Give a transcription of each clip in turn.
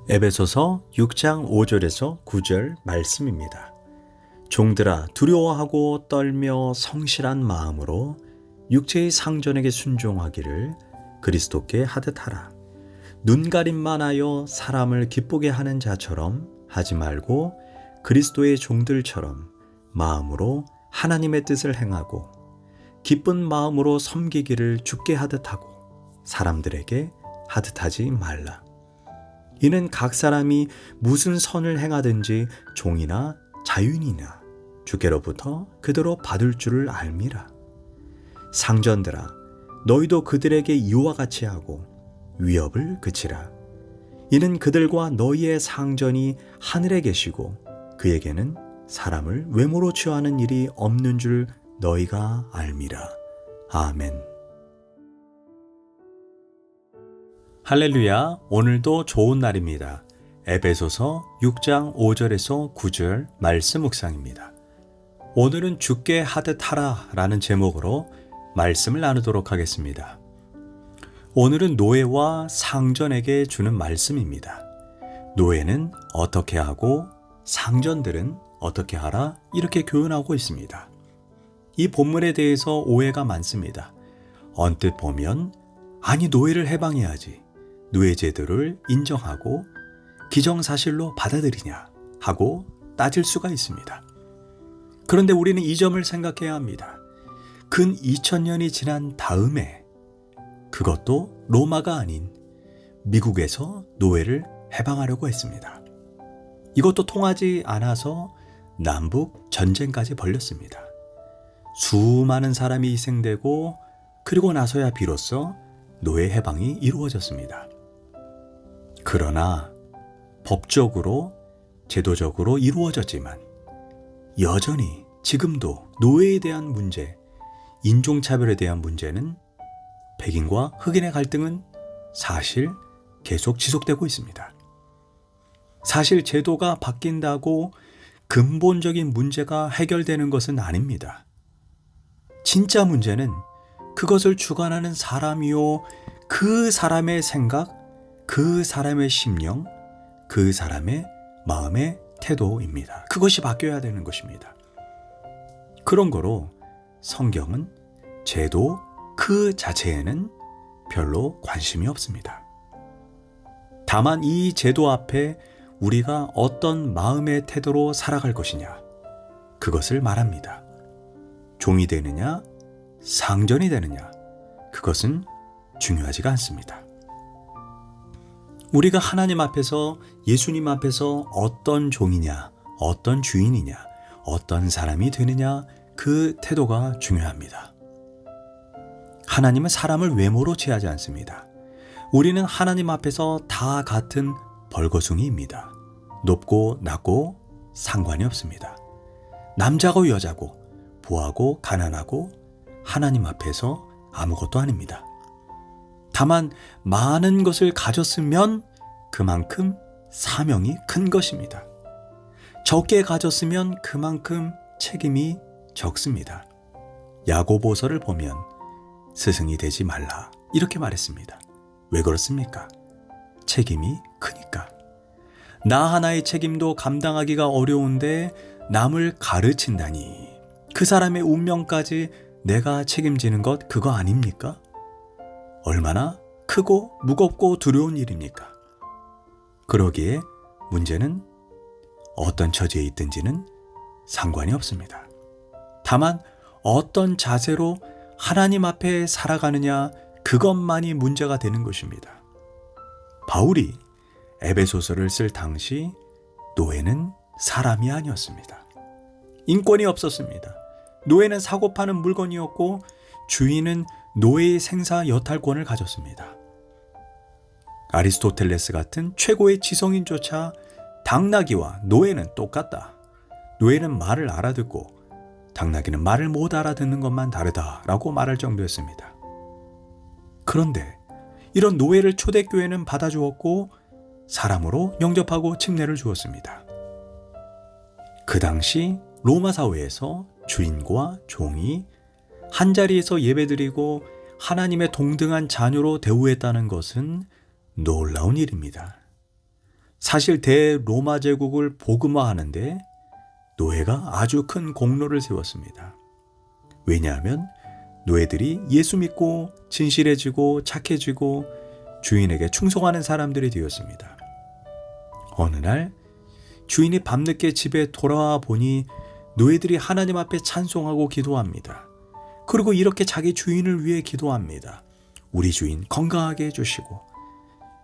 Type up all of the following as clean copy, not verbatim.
에베소서 6장 5절에서 9절 말씀입니다. 종들아 두려워하고 떨며 성실한 마음으로 육체의 상전에게 순종하기를 그리스도께 하듯 하라. 눈가림만 하여 사람을 기쁘게 하는 자처럼 하지 말고 그리스도의 종들처럼 마음으로 하나님의 뜻을 행하고 기쁜 마음으로 섬기기를 주께 하듯 하고 사람들에게 하듯 하지 말라. 이는 각 사람이 무슨 선을 행하든지 종이나 자유인이나 주께로부터 그대로 받을 줄을 알미라. 상전들아 너희도 그들에게 이와 같이 하고 위협을 그치라. 이는 그들과 너희의 상전이 하늘에 계시고 그에게는 사람을 외모로 취하는 일이 없는 줄 너희가 알미라. 아멘. 할렐루야, 오늘도 좋은 날입니다. 에베소서 6장 5절에서 9절 말씀 묵상입니다. 오늘은 주께 하듯 하라 라는 제목으로 말씀을 나누도록 하겠습니다. 오늘은 노예와 상전에게 주는 말씀입니다. 노예는 어떻게 하고 상전들은 어떻게 하라 이렇게 교훈하고 있습니다. 이 본문에 대해서 오해가 많습니다. 언뜻 보면 아니 노예를 해방해야지, 노예 제도를 인정하고 기정사실로 받아들이냐 하고 따질 수가 있습니다. 그런데 우리는 이 점을 생각해야 합니다. 근 2000년이 지난 다음에 그것도 로마가 아닌 미국에서 노예를 해방하려고 했습니다. 이것도 통하지 않아서 남북 전쟁까지 벌였습니다. 수많은 사람이 희생되고 그리고 나서야 비로소 노예 해방이 이루어졌습니다. 그러나 법적으로 제도적으로 이루어졌지만 여전히 지금도 노예에 대한 문제, 인종차별에 대한 문제는 백인과 흑인의 갈등은 사실 계속 지속되고 있습니다. 사실 제도가 바뀐다고 근본적인 문제가 해결되는 것은 아닙니다. 진짜 문제는 그것을 주관하는 사람이요, 그 사람의 생각, 그 사람의 심령, 그 사람의 마음의 태도입니다. 그것이 바뀌어야 되는 것입니다. 그런 거로 성경은 제도 그 자체에는 별로 관심이 없습니다. 다만 이 제도 앞에 우리가 어떤 마음의 태도로 살아갈 것이냐, 그것을 말합니다. 종이 되느냐, 상전이 되느냐, 그것은 중요하지가 않습니다. 우리가 하나님 앞에서, 예수님 앞에서 어떤 종이냐, 어떤 주인이냐, 어떤 사람이 되느냐, 그 태도가 중요합니다. 하나님은 사람을 외모로 취하지 않습니다. 우리는 하나님 앞에서 다 같은 벌거숭이입니다. 높고 낮고 상관이 없습니다. 남자고 여자고 부하고 가난하고 하나님 앞에서 아무것도 아닙니다. 다만 많은 것을 가졌으면 그만큼 사명이 큰 것입니다. 적게 가졌으면 그만큼 책임이 적습니다. 야고보서를 보면 스승이 되지 말라 이렇게 말했습니다. 왜 그렇습니까? 책임이 크니까. 나 하나의 책임도 감당하기가 어려운데 남을 가르친다니, 그 사람의 운명까지 내가 책임지는 것, 그거 아닙니까? 얼마나 크고 무겁고 두려운 일입니까? 그러기에 문제는 어떤 처지에 있든지는 상관이 없습니다. 다만 어떤 자세로 하나님 앞에 살아가느냐, 그것만이 문제가 되는 것입니다. 바울이 에베소서를 쓸 당시 노예는 사람이 아니었습니다. 인권이 없었습니다. 노예는 사고 파는 물건이었고 주인은 노예의 생사 여탈권을 가졌습니다. 아리스토텔레스 같은 최고의 지성인조차 당나귀와 노예는 똑같다, 노예는 말을 알아듣고 당나귀는 말을 못 알아듣는 것만 다르다라고 말할 정도였습니다. 그런데 이런 노예를 초대교회는 받아주었고 사람으로 영접하고 침례를 주었습니다. 그 당시 로마 사회에서 주인과 종이 한자리에서 예배드리고 하나님의 동등한 자녀로 대우했다는 것은 놀라운 일입니다. 사실 대로마 제국을 복음화하는데 노예가 아주 큰 공로를 세웠습니다. 왜냐하면 노예들이 예수 믿고 진실해지고 착해지고 주인에게 충성하는 사람들이 되었습니다. 어느 날 주인이 밤늦게 집에 돌아와 보니 노예들이 하나님 앞에 찬송하고 기도합니다. 그리고 이렇게 자기 주인을 위해 기도합니다. 우리 주인 건강하게 해주시고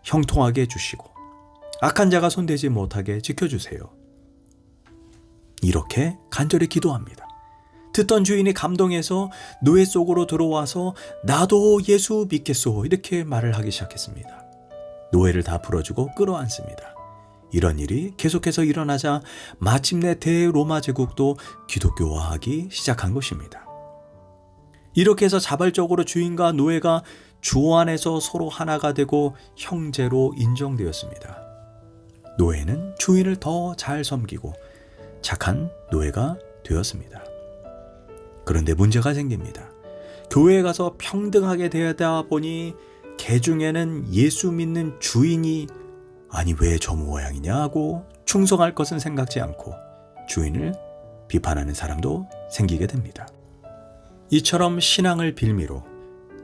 형통하게 해주시고 악한 자가 손대지 못하게 지켜주세요. 이렇게 간절히 기도합니다. 듣던 주인이 감동해서 노예 속으로 들어와서 나도 예수 믿겠소 이렇게 말을 하기 시작했습니다. 노예를 다 풀어주고 끌어안습니다. 이런 일이 계속해서 일어나자 마침내 대로마 제국도 기독교화하기 시작한 것입니다. 이렇게 해서 자발적으로 주인과 노예가 주 안에서 서로 하나가 되고 형제로 인정되었습니다. 노예는 주인을 더 잘 섬기고 착한 노예가 되었습니다. 그런데 문제가 생깁니다. 교회에 가서 평등하게 되다 보니 개 중에는 예수 믿는 주인이 아니 왜 저 모양이냐 하고 충성할 것은 생각지 않고 주인을 비판하는 사람도 생기게 됩니다. 이처럼 신앙을 빌미로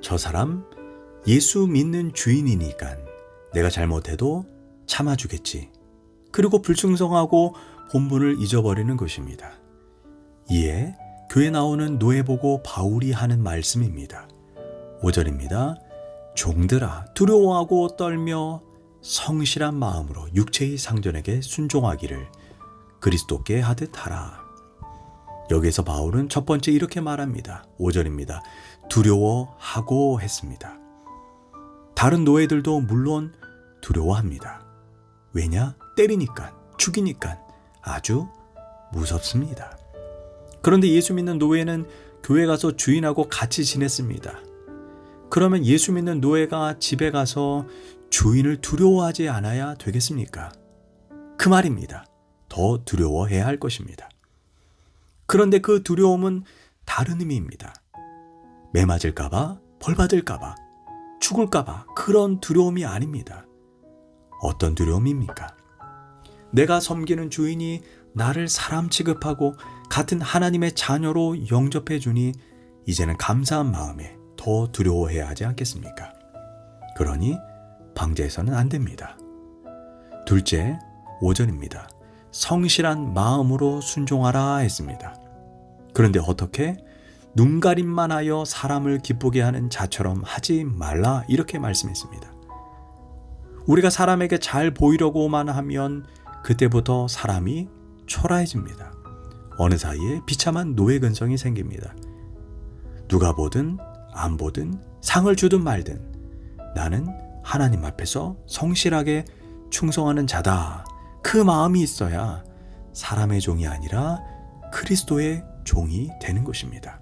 저 사람 예수 믿는 주인이니까 내가 잘못해도 참아주겠지. 그리고 불충성하고 본분을 잊어버리는 것입니다. 이에 교회 나오는 노예 보고 바울이 하는 말씀입니다. 5절입니다. 종들아 두려워하고 떨며 성실한 마음으로 육체의 상전에게 순종하기를 그리스도께 하듯 하라. 여기에서 바울은 첫 번째 이렇게 말합니다. 5절입니다. 두려워하고 했습니다. 다른 노예들도 물론 두려워합니다. 왜냐? 때리니까, 죽이니까 아주 무섭습니다. 그런데 예수 믿는 노예는 교회 가서 주인하고 같이 지냈습니다. 그러면 예수 믿는 노예가 집에 가서 주인을 두려워하지 않아야 되겠습니까? 그 말입니다. 더 두려워해야 할 것입니다. 그런데 그 두려움은 다른 의미입니다. 매 맞을까봐, 벌 받을까봐, 죽을까봐 그런 두려움이 아닙니다. 어떤 두려움입니까? 내가 섬기는 주인이 나를 사람 취급하고 같은 하나님의 자녀로 영접해 주니 이제는 감사한 마음에 더 두려워해야 하지 않겠습니까? 그러니 방제해서는 안 됩니다. 둘째, 5절입니다. 성실한 마음으로 순종하라 했습니다. 그런데 어떻게? 눈가림만 하여 사람을 기쁘게 하는 자처럼 하지 말라 이렇게 말씀했습니다. 우리가 사람에게 잘 보이려고만 하면 그때부터 사람이 초라해집니다. 어느 사이에 비참한 노예 근성이 생깁니다. 누가 보든 안 보든 상을 주든 말든 나는 하나님 앞에서 성실하게 충성하는 자다. 그 마음이 있어야 사람의 종이 아니라 그리스도의 종이 되는 것입니다.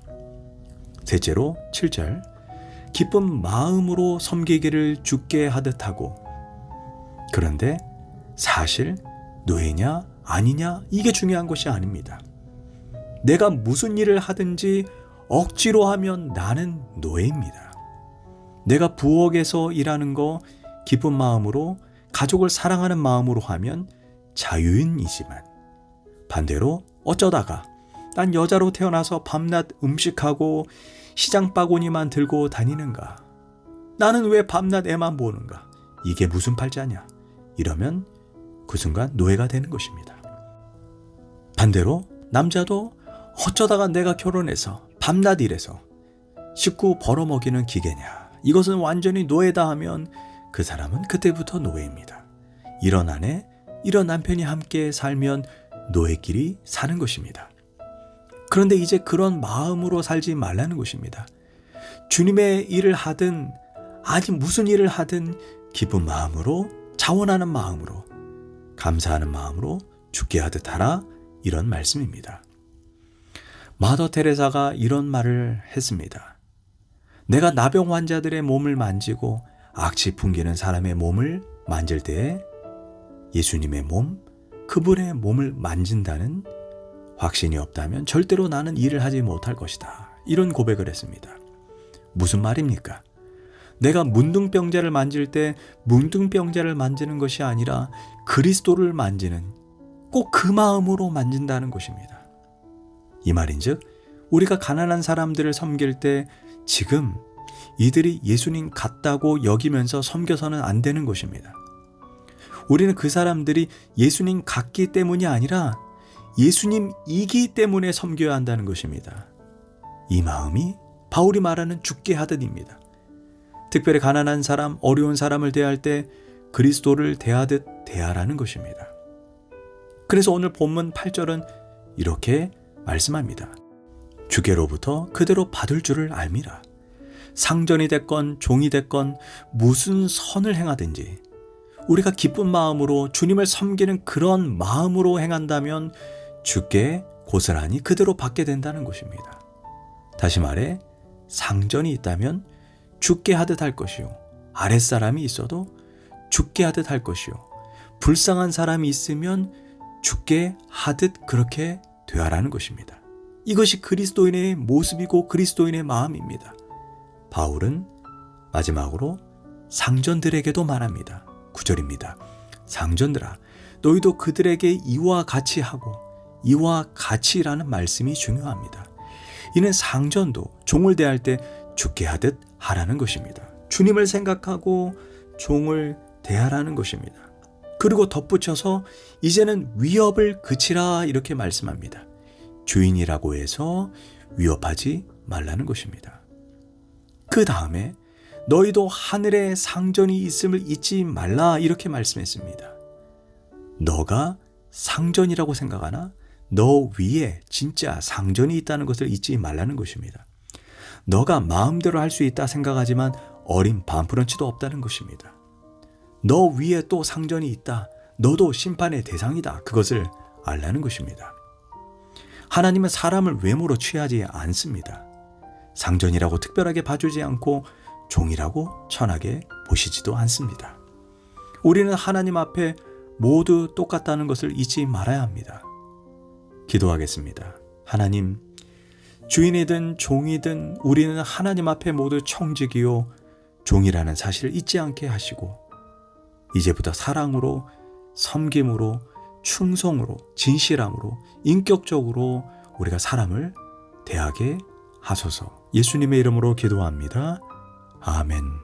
셋째로 7절 기쁜 마음으로 섬기기를 주께 하듯 하고 그런데 사실 노예냐 아니냐 이게 중요한 것이 아닙니다. 내가 무슨 일을 하든지 억지로 하면 나는 노예입니다. 내가 부엌에서 일하는 거 기쁜 마음으로 가족을 사랑하는 마음으로 하면 자유인이지만 반대로 어쩌다가 난 여자로 태어나서 밤낮 음식하고 시장 바구니만 들고 다니는가? 나는 왜 밤낮 애만 보는가? 이게 무슨 팔자냐? 이러면 그 순간 노예가 되는 것입니다. 반대로 남자도 어쩌다가 내가 결혼해서 밤낮 일해서 식구 벌어먹이는 기계냐? 이것은 완전히 노예다 하면 그 사람은 그때부터 노예입니다. 이런 아내, 이런 남편이 함께 살면 노예끼리 사는 것입니다. 그런데 이제 그런 마음으로 살지 말라는 것입니다. 주님의 일을 하든 아니 무슨 일을 하든 기쁜 마음으로 자원하는 마음으로 감사하는 마음으로 주께 하듯 하라 이런 말씀입니다. 마더 테레사가 이런 말을 했습니다. 내가 나병 환자들의 몸을 만지고 악취 풍기는 사람의 몸을 만질 때에 예수님의 몸, 그분의 몸을 만진다는 확신이 없다면 절대로 나는 일을 하지 못할 것이다. 이런 고백을 했습니다. 무슨 말입니까? 내가 문둥병자를 만질 때 문둥병자를 만지는 것이 아니라 그리스도를 만지는 꼭 그 마음으로 만진다는 것입니다. 이 말인즉 우리가 가난한 사람들을 섬길 때 지금 이들이 예수님 같다고 여기면서 섬겨서는 안 되는 것입니다. 우리는 그 사람들이 예수님 같기 때문이 아니라 예수님이기 때문에 섬겨야 한다는 것입니다. 이 마음이 바울이 말하는 죽게 하듯입니다. 특별히 가난한 사람, 어려운 사람을 대할 때 그리스도를 대하듯 대하라는 것입니다. 그래서 오늘 본문 8절은 이렇게 말씀합니다. 주께로부터 그대로 받을 줄을 알미라. 상전이 됐건 종이 됐건 무슨 선을 행하든지 우리가 기쁜 마음으로 주님을 섬기는 그런 마음으로 행한다면 주께 고스란히 그대로 받게 된다는 것입니다. 다시 말해 상전이 있다면 주께 하듯 할 것이요, 아랫사람이 있어도 주께 하듯 할 것이요, 불쌍한 사람이 있으면 주께 하듯 그렇게 되어라는 것입니다. 이것이 그리스도인의 모습이고 그리스도인의 마음입니다. 바울은 마지막으로 상전들에게도 말합니다. 9절입니다. 상전들아, 너희도 그들에게 이와 같이 하고, 이와 같이라는 말씀이 중요합니다. 이는 상전도 종을 대할 때 주께 하듯 하라는 것입니다. 주님을 생각하고 종을 대하라는 것입니다. 그리고 덧붙여서 이제는 위협을 그치라 이렇게 말씀합니다. 주인이라고 해서 위협하지 말라는 것입니다. 그 다음에 너희도 하늘에 상전이 있음을 잊지 말라 이렇게 말씀했습니다. 너가 상전이라고 생각하나? 너 위에 진짜 상전이 있다는 것을 잊지 말라는 것입니다. 너가 마음대로 할 수 있다 생각하지만 어린 반프런치도 없다는 것입니다. 너 위에 또 상전이 있다. 너도 심판의 대상이다. 그것을 알라는 것입니다. 하나님은 사람을 외모로 취하지 않습니다. 상전이라고 특별하게 봐주지 않고 종이라고 천하게 보시지도 않습니다. 우리는 하나님 앞에 모두 똑같다는 것을 잊지 말아야 합니다. 기도하겠습니다. 하나님, 주인이든 종이든 우리는 하나님 앞에 모두 청직이요 종이라는 사실을 잊지 않게 하시고 이제부터 사랑으로, 섬김으로, 충성으로, 진실함으로, 인격적으로 우리가 사람을 대하게 하소서. 예수님의 이름으로 기도합니다. 아멘.